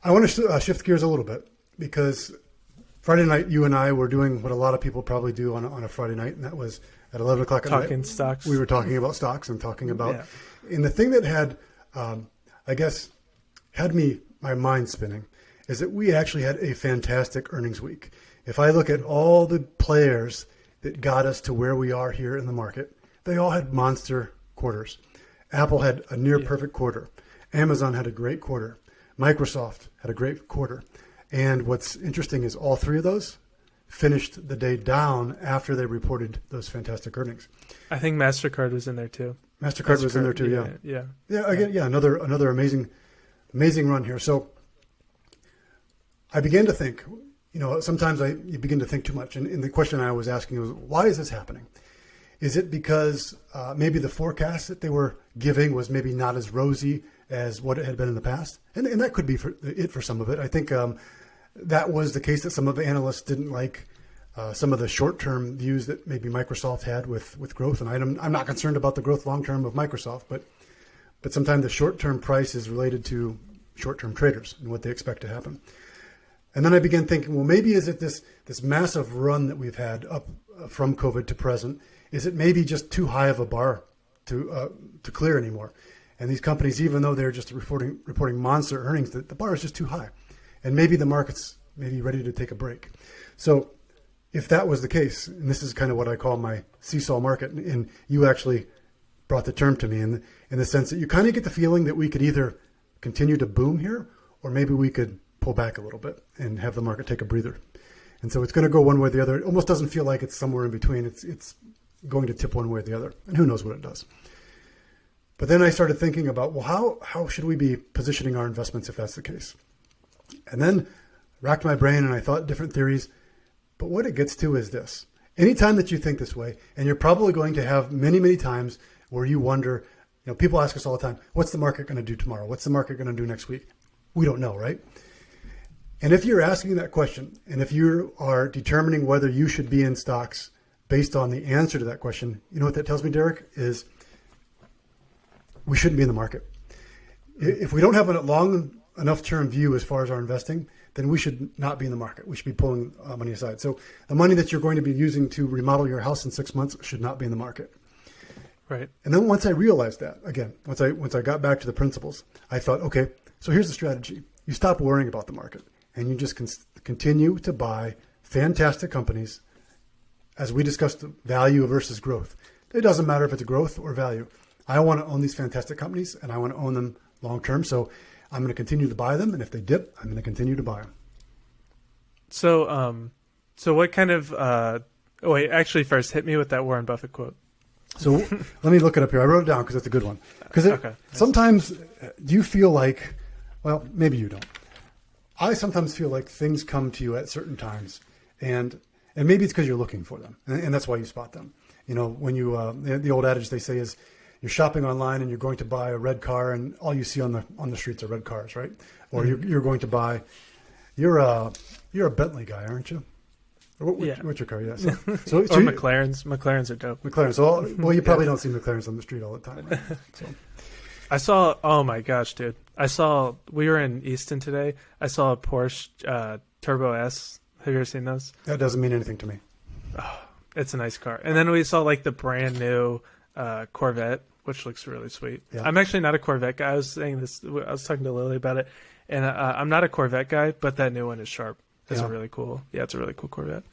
I want to shift gears a little bit because Friday night, you and I were doing what a lot of people probably do on a Friday night, and that was at 11 o'clock at night. Talking stocks. We were talking about stocks and talking about, and the thing that had, I guess, had my mind spinning is that we actually had a fantastic earnings week. If I look at all the players that got us to where we are here in the market, they all had monster quarters. Apple had a near perfect quarter. Amazon had a great quarter. Microsoft had a great quarter. And what's interesting is all three of those finished the day down after they reported those fantastic earnings. I think MasterCard was in there too. MasterCard was in there too, yeah. Another amazing run here. So I began to think, sometimes you begin to think too much. And the question I was asking was, why is this happening? Is it because maybe the forecast that they were giving was maybe not as rosy as what it had been in the past? And that could be for some of it. I think that was the case, that some of the analysts didn't like some of the short-term views that maybe Microsoft had with growth. And I'm not concerned about the growth long-term of Microsoft, but sometimes the short-term price is related to short-term traders and what they expect to happen. And then I began thinking, well, maybe is it this massive run that we've had up from COVID to present? Is it maybe just too high of a bar to clear anymore? And these companies, even though they're just reporting monster earnings, the bar is just too high. And maybe the market's maybe ready to take a break. So if that was the case, and this is kind of what I call my seesaw market, and you actually brought the term to me in the sense that you kind of get the feeling that we could either continue to boom here, or maybe we could pull back a little bit and have the market take a breather. And so it's going to go one way or the other. It almost doesn't feel like it's somewhere in between. It's going to tip one way or the other, and who knows what it does. But then I started thinking about, well, how should we be positioning our investments if that's the case? And then racked my brain and I thought different theories. But what it gets to is this. Anytime that you think this way, and you're probably going to have many, many times where you wonder, people ask us all the time, what's the market going to do tomorrow? What's the market going to do next week? We don't know, right? And if you're asking that question, and if you are determining whether you should be in stocks based on the answer to that question, you know what that tells me, Derek, is we shouldn't be in the market. If we don't have a long enough term view as far as our investing, then we should not be in the market. We should be pulling money aside. So the money that you're going to be using to remodel your house in 6 months should not be in the market. Right. And then once I realized that, again, once I got back to the principles, I thought, okay, so here's the strategy. You stop worrying about the market and you just continue to buy fantastic companies. As we discussed, value versus growth. It doesn't matter if it's growth or value. I want to own these fantastic companies and I want to own them long term. So I'm going to continue to buy them. And if they dip, I'm going to continue to buy them. So what kind of, actually first hit me with that Warren Buffett quote. So let me look it up here. I wrote it down because it's a good one. Because sometimes do you feel like, well, maybe you don't. I sometimes feel like things come to you at certain times and maybe it's because you're looking for them. And that's why you spot them. When you, the old adage they say is, you're shopping online and you're going to buy a red car and all you see on the streets are red cars, right? Or you're going to buy, you're a Bentley guy, aren't you? What's your car? Yeah. So McLarens. McLarens are dope. McLarens. So, well, you probably don't see McLarens on the street all the time. Right? So. I saw, oh my gosh, dude. We were in Easton today. I saw a Porsche Turbo S. Have you ever seen those? That doesn't mean anything to me. Oh, it's a nice car. And then we saw like the brand new Corvette, which looks really sweet. Yeah. I'm actually not a Corvette guy. I was talking to Lily about it, and I'm not a Corvette guy, but that new one is sharp. It's a really cool Corvette.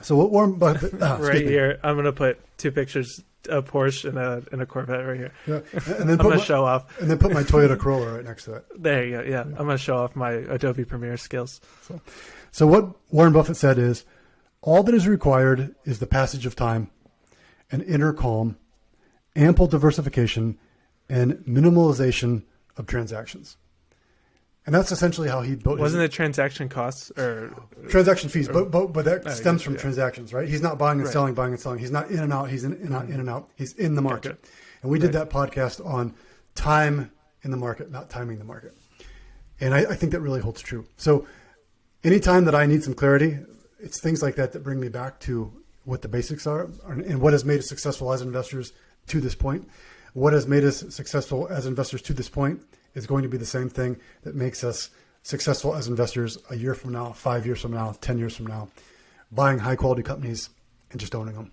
So what Warren Buffett right here, I'm gonna put two pictures, a Porsche and a Corvette right here. Yeah, and then I'm gonna show off, and then put my Toyota Corolla right next to it. There you go. Yeah, I'm gonna show off my Adobe Premiere skills. So what Warren Buffett said is, all that is required is the passage of time, an inner calm, ample diversification, and minimalization of transactions. And that's essentially how he built. Wasn't it transaction costs or transaction fees? But that stems from transactions, right? He's not buying and selling, buying and selling. He's not in and out. He's in and out. He's in the market. Gotcha. And we did that podcast on time in the market, not timing the market. And I think that really holds true. So anytime that I need some clarity, it's things like that bring me back to what the basics are and what has made us successful as investors to this point. What has made us successful as investors to this point is going to be the same thing that makes us successful as investors a year from now, 5 years from now, 10 years from now, buying high quality companies and just owning them.